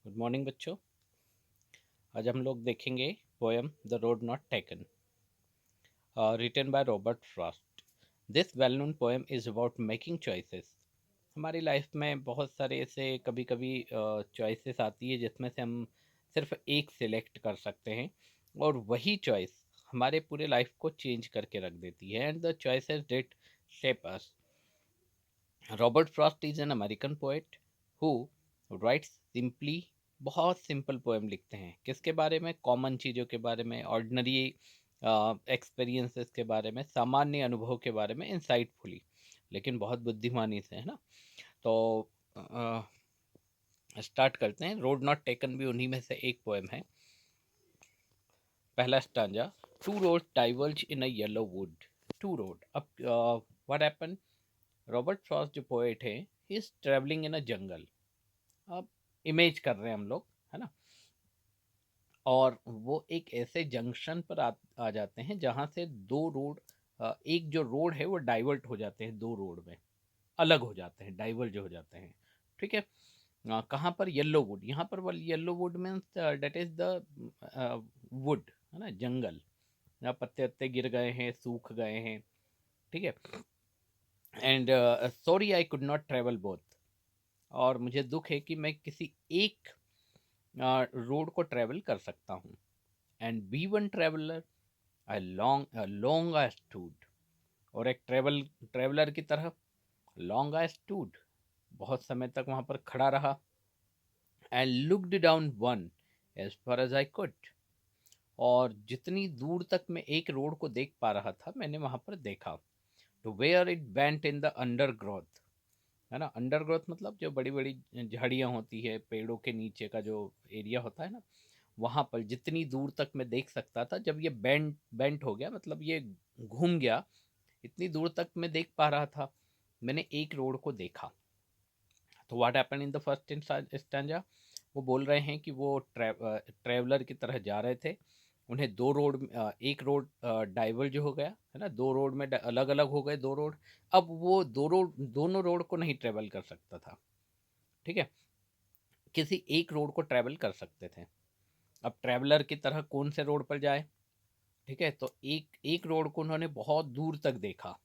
Good morning बच्चों। आज हम लोग देखेंगे poem the road not taken, written by Robert Frost. This well known poem is about making choices. हमारी life में बहुत सारे ऐसे कभी कभी चॉइसेस आती है जिसमें से हम सिर्फ एक सिलेक्ट कर सकते हैं, और वही चॉइस हमारे पूरे लाइफ को चेंज करके रख देती है। And the choices did shape us. Robert Frost is an American poet who rights simply. बहुत सिंपल पोएम लिखते हैं। किसके बारे में? कॉमन चीज़ों के बारे में, ऑर्डिनरी एक्सपीरियंसेस के बारे में, सामान्य अनुभव के बारे में, इंसाइटफुली, लेकिन बहुत बुद्धिमानी से, है ना। तो स्टार्ट करते हैं। रोड नॉट टेकन भी उन्हीं में से एक पोएम है। पहला stanza. Two road diverge in a yellow wood. Two road. अब व्हाट हैपन? रॉबर्ट फ्रॉस्ट जो पोएट है, ही इज ट्रेवलिंग इन अ जंगल। अब इमेज कर रहे हैं हम लोग, है ना। और वो एक ऐसे जंक्शन पर आ जाते हैं जहाँ से दो रोड, एक जो रोड है वो डाइवर्ट हो जाते हैं, दो रोड में अलग हो जाते हैं, डाइवर्ज हो जाते हैं। ठीक है। कहाँ पर? Yellow wood. यहाँ पर वो yellow wood means that is the wood, है ना, जंगल। यहाँ पत्ते वत्ते गिर गए हैं, सूख गए हैं। ठीक है। And sorry I could not travel both. और मुझे दुख है कि मैं किसी एक रोड को ट्रेवल कर सकता हूँ। And be one traveller I long I stood. और एक ट्रेवलर की तरह लॉन्ग आई स्टूड, बहुत समय तक वहाँ पर खड़ा रहा। And looked down one as far as I could. और जितनी दूर तक मैं एक रोड को देख पा रहा था, मैंने वहाँ पर देखा। To where it bent in the undergrowth, है ना। अंडर ग्रोथ मतलब जो बड़ी बड़ी झाड़ियाँ होती है, पेड़ों के नीचे का जो एरिया होता है ना, वहाँ पर जितनी दूर तक मैं देख सकता था, जब ये बेंट हो गया, मतलब ये घूम गया, इतनी दूर तक मैं देख पा रहा था, मैंने एक रोड को देखा। तो what happen in the first stanza? वो बोल रहे हैं कि वो ट्रेवलर की तरह जा रहे थे। उन्हें दो रोड, एक रोड डाइवर्ज हो गया, है ना, दो रोड में अलग अलग हो गए, दो रोड। अब वो दोनों रोड को नहीं ट्रेवल कर सकता था। ठीक है। किसी एक रोड को ट्रेवल कर सकते थे। अब ट्रेवलर की तरह कौन से रोड पर जाए? ठीक है। तो एक एक रोड को उन्होंने बहुत दूर तक देखा।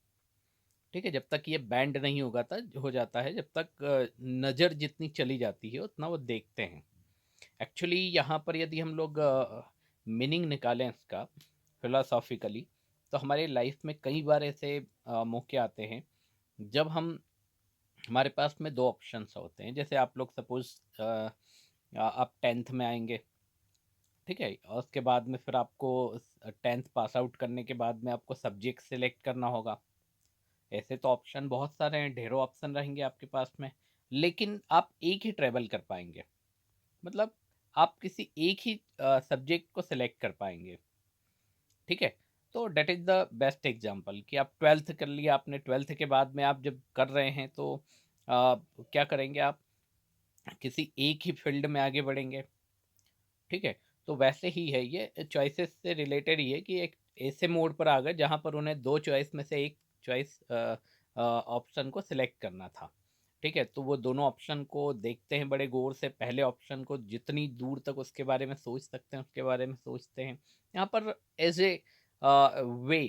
ठीक है। जब तक ये बैंड नहीं होगा था हो जाता है, जब तक नज़र जितनी चली जाती है उतना वो देखते हैं। एक्चुअली यहाँ पर यदि हम लोग मीनिंग निकालें इसका फिलोसॉफिकली, तो हमारे लाइफ में कई बार ऐसे मौके आते हैं जब हम, हमारे पास में दो ऑप्शंस होते हैं। जैसे आप लोग सपोज आप टेंथ में आएंगे। ठीक है। और उसके बाद में फिर आपको टेंथ पास आउट करने के बाद में आपको सब्जेक्ट सिलेक्ट करना होगा। ऐसे तो ऑप्शन बहुत सारे हैं, ढेरों ऑप्शन रहेंगे आपके पास में, लेकिन आप एक ही ट्रेवल कर पाएंगे। मतलब आप किसी एक ही सब्जेक्ट को सिलेक्ट कर पाएंगे। ठीक है। तो that is the best example कि आप ट्वेल्थ कर लिया आपने, ट्वेल्थ के बाद में आप जब कर रहे हैं तो क्या करेंगे आप? किसी एक ही फील्ड में आगे बढ़ेंगे। ठीक है। तो वैसे ही है, ये चॉइसेस से रिलेटेड ही है कि एक ऐसे मोड पर आ गए जहाँ पर उन्हें दो चॉइस में से एक चॉइस ऑप्शन को सिलेक्ट करना था। ठीक है। तो वो दोनों ऑप्शन को देखते हैं बड़े गौर से। पहले ऑप्शन को जितनी दूर तक उसके बारे में सोच सकते हैं उसके बारे में सोचते हैं। यहाँ पर एज ए वे,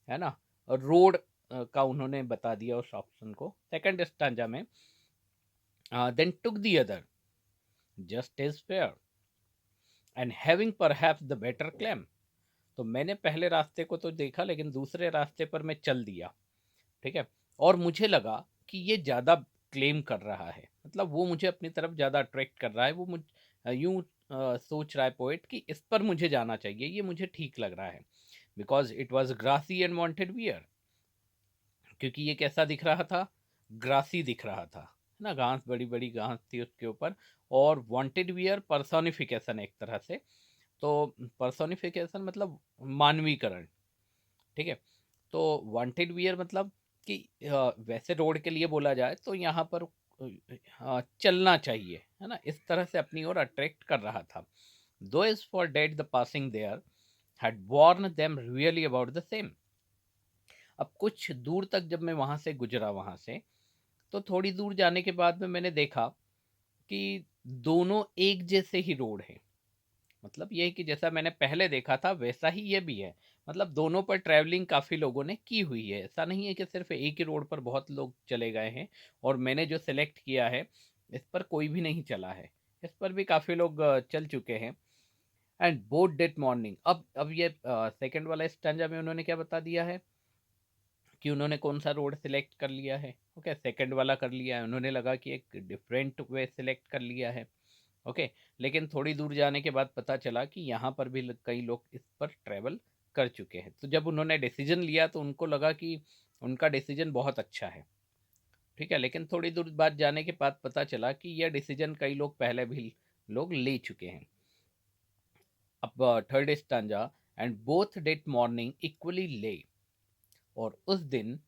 है ना, रोड का उन्होंने बता दिया उस ऑप्शन को। सेकंड स्टांजा में, then took the other just as fair and having perhaps the better claim. तो मैंने पहले रास्ते को तो देखा, लेकिन दूसरे रास्ते पर मैं चल दिया। ठीक है। और मुझे लगा कि ये ज़्यादा क्लेम कर रहा है, मतलब वो मुझे अपनी तरफ ज़्यादा अट्रैक्ट कर रहा है। वो मुझ यूं सोच रहा है पोइट कि इस पर मुझे जाना चाहिए, ये मुझे ठीक लग रहा है। Because it was grassy and wanted wear. क्योंकि ये कैसा दिख रहा था? ग्रासी दिख रहा था, है ना, घास, बड़ी बड़ी घास थी उसके ऊपर। और वांटेड वियर पर्सोनिफिकेशन एक तरह से। तो पर्सोनिफिकेशन मतलब मानवीकरण। ठीक है। तो वांटेड वियर मतलब कि वैसे रोड के लिए बोला जाए तो यहाँ पर चलना चाहिए, है ना, इस तरह से अपनी ओर अट्रैक्ट कर रहा था। Though as for that the passing there had worn them really about the same. अब कुछ दूर तक जब मैं वहाँ से गुजरा, वहाँ से तो थोड़ी दूर जाने के बाद में मैंने देखा कि दोनों एक जैसे ही रोड हैं। मतलब ये है कि जैसा मैंने पहले देखा था वैसा ही ये भी है। मतलब दोनों पर ट्रैवलिंग काफ़ी लोगों ने की हुई है। ऐसा नहीं है कि सिर्फ एक ही रोड पर बहुत लोग चले गए हैं और मैंने जो सेलेक्ट किया है इस पर कोई भी नहीं चला है। इस पर भी काफ़ी लोग चल चुके हैं। एंड बोथ डेट मॉर्निंग, अब ये सेकंड वाला स्टैंजा में उन्होंने क्या बता दिया है कि उन्होंने कौन सा रोड सिलेक्ट कर लिया है। ओके, सेकंड वाला कर लिया है, उन्होंने लगा कि एक डिफरेंट वे सिलेक्ट कर लिया है। ओके, लेकिन थोड़ी दूर जाने के बाद पता चला कि यहाँ पर भी कई लोग इस पर ट्रैवल कर चुके हैं। तो जब उन्होंने डिसीजन लिया तो उनको लगा कि उनका डिसीजन बहुत अच्छा है। ठीक है, लेकिन थोड़ी दूर बाद जाने के बाद पता चला कि यह डिसीजन कई लोग पहले भी लोग ले चुके हैं। अब third stanza, and both that morning equally lay. और उस दिन,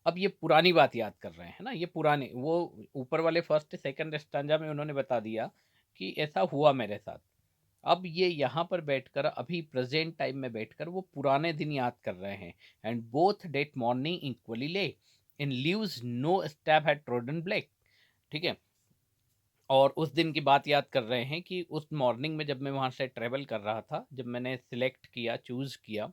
अब ये पुरानी बात याद कर रहे हैं ना, ये पुराने वो ऊपर वाले फर्स्ट सेकंड स्टांजा में उन्होंने बता दिया कि ऐसा हुआ मेरे साथ। अब ये यहाँ पर बैठकर अभी प्रेजेंट टाइम में बैठकर वो पुराने दिन याद कर रहे हैं। And both that morning equally lay, in leaves no step had trodden black. ठीक है, और उस दिन की बात याद कर रहे हैं कि उस मॉर्निंग में जब मैं वहाँ से ट्रेवल कर रहा था, जब मैंने सिलेक्ट किया, चूज़ किया,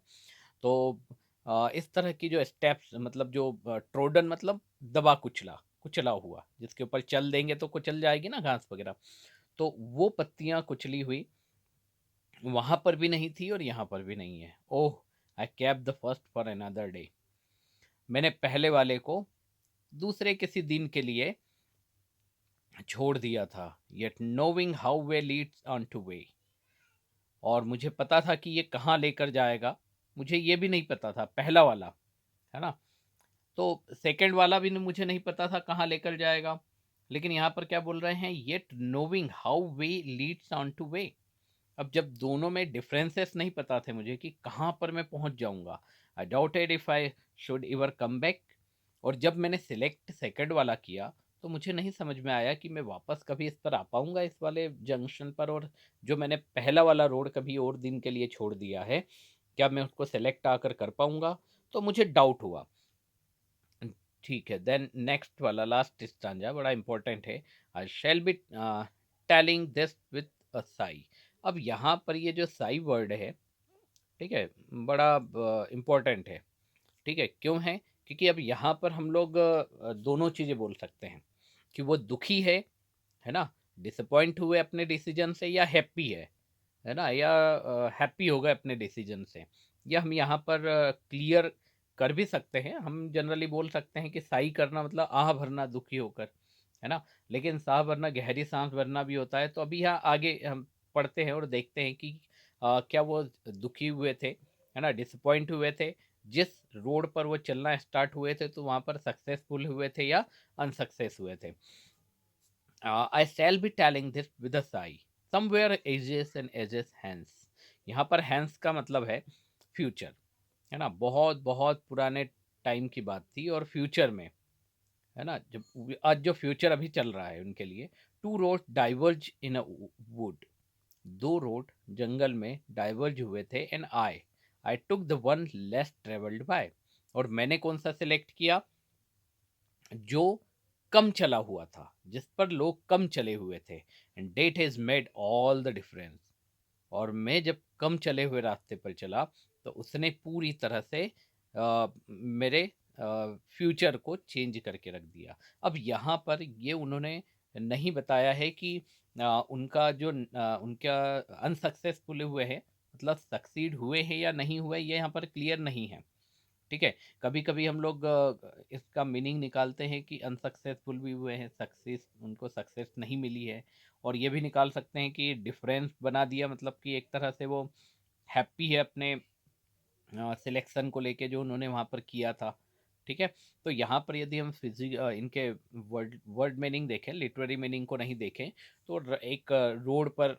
तो इस तरह की जो स्टेप्स, मतलब जो ट्रोडन मतलब दबा कुचला कुचला हुआ, जिसके ऊपर चल देंगे तो कुचल जाएगी ना घास वगैरह, तो वो पत्तियां कुचली हुई वहां पर भी नहीं थी और यहाँ पर भी नहीं है। Oh, I kept the first for another day. मैंने पहले वाले को दूसरे किसी दिन के लिए छोड़ दिया था। Yet नोविंग how way Leeds on two way, और मुझे पता था कि ये कहाँ लेकर जाएगा। मुझे ये भी नहीं पता था पहला वाला, है ना। तो सेकंड वाला भी मुझे नहीं पता था कहाँ लेकर जाएगा। लेकिन यहाँ पर क्या बोल रहे हैं, yet नोविंग how way Leeds on two way. अब जब दोनों में डिफरेंसेस नहीं पता थे मुझे कि कहाँ पर मैं पहुँच जाऊँगा, आई doubted if I should ever come back. और जब मैंने सिलेक्ट सेकंड वाला किया तो मुझे नहीं समझ में आया कि मैं वापस कभी इस पर आ पाऊँगा, इस वाले जंक्शन पर, और जो मैंने पहला वाला रोड कभी और दिन के लिए छोड़ दिया है, क्या मैं उसको सेलेक्ट आकर कर पाऊँगा। तो मुझे डाउट हुआ। ठीक है, देन नेक्स्ट वाला लास्ट स्टांजा बड़ा इंपॉर्टेंट है। I shall be telling this with a sigh. अब यहाँ पर ये जो साई वर्ड है, ठीक है, बड़ा इम्पोर्टेंट है। ठीक है, क्यों है? क्योंकि अब यहाँ पर हम लोग दोनों चीज़ें बोल सकते हैं कि वो दुखी है ना, डिसअपॉइंट हुए अपने डिसीजन से, या हैप्पी है ना, या हैप्पी हो गए अपने डिसीजन से। या हम यहाँ पर क्लियर कर भी सकते हैं, हम जनरली बोल सकते हैं कि साई करना मतलब आह भरना दुखी होकर, है ना। लेकिन साह भरना गहरी सांस भरना भी होता है। तो अभी यहाँ आगे हम पढ़ते हैं और देखते हैं कि क्या वो दुखी हुए थे, है ना, डिसअपॉइंट हुए थे, जिस रोड पर वो चलना स्टार्ट हुए थे, तो वहाँ पर सक्सेसफुल हुए थे या अनसक्सेस हुए थे। I shall be telling this with a sigh, somewhere ages and ages hence. यहाँ पर हैंस का मतलब है फ्यूचर, है ना, बहुत बहुत पुराने टाइम की बात थी और फ्यूचर में, है ना, जब आज जो फ्यूचर अभी चल रहा है उनके लिए। Two road diverge in a wood, दो रोड जंगल में डाइवर्ज हुए थे। And I I took the one less travelled by, और मैंने कौन सा सिलेक्ट किया, जो कम चला हुआ था, जिस पर लोग कम चले हुए थे। And that has made all the difference, और मैं जब कम चले हुए रास्ते पर चला तो उसने पूरी तरह से मेरे फ्यूचर को चेंज करके रख दिया। अब यहाँ पर ये उन्होंने नहीं बताया है कि उनका जो उनका अनसक्सेसफुल हुए हैं, मतलब सक्सीड हुए हैं या नहीं हुए, ये यहाँ पर क्लियर नहीं है। ठीक है, कभी कभी हम लोग इसका मीनिंग निकालते हैं कि अनसक्सेसफुल भी हुए हैं, सक्सेस उनको सक्सेस नहीं मिली है। और ये भी निकाल सकते हैं कि डिफरेंस बना दिया, मतलब कि एक तरह से वो हैप्पी है अपने सिलेक्शन को लेके जो उन्होंने वहाँ पर किया था। ठीक है, तो यहाँ पर यदि हम इनके वर्ड वर्ड मीनिंग देखें, लिटरेरी मीनिंग को नहीं देखें, तो एक रोड पर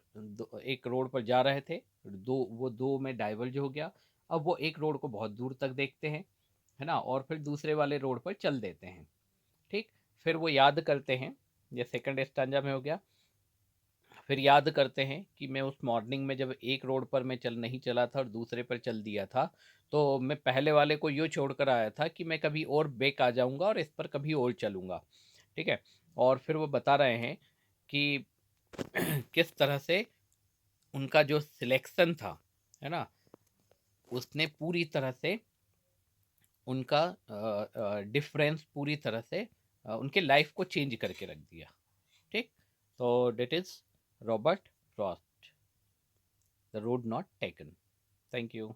एक रोड पर जा रहे थे, वो दो में डाइवर्ज हो गया। अब वो एक रोड को बहुत दूर तक देखते हैं, है ना, और फिर दूसरे वाले रोड पर चल देते हैं। ठीक, फिर वो याद करते हैं, ये सेकंड स्टांजा में हो गया। फिर याद करते हैं कि मैं उस मॉर्निंग में जब एक रोड पर मैं चल नहीं चला था और दूसरे पर चल दिया था, तो मैं पहले वाले को यूँ छोड़कर आया था कि मैं कभी और बैक आ जाऊंगा और इस पर कभी और चलूंगा। ठीक है, और फिर वो बता रहे हैं कि किस तरह से उनका जो सिलेक्शन था, है ना, उसने पूरी तरह से उनका डिफरेंस पूरी तरह से उनके लाइफ को चेंज करके रख दिया। ठीक। तो that is Robert Frost, the road not taken. Thank you.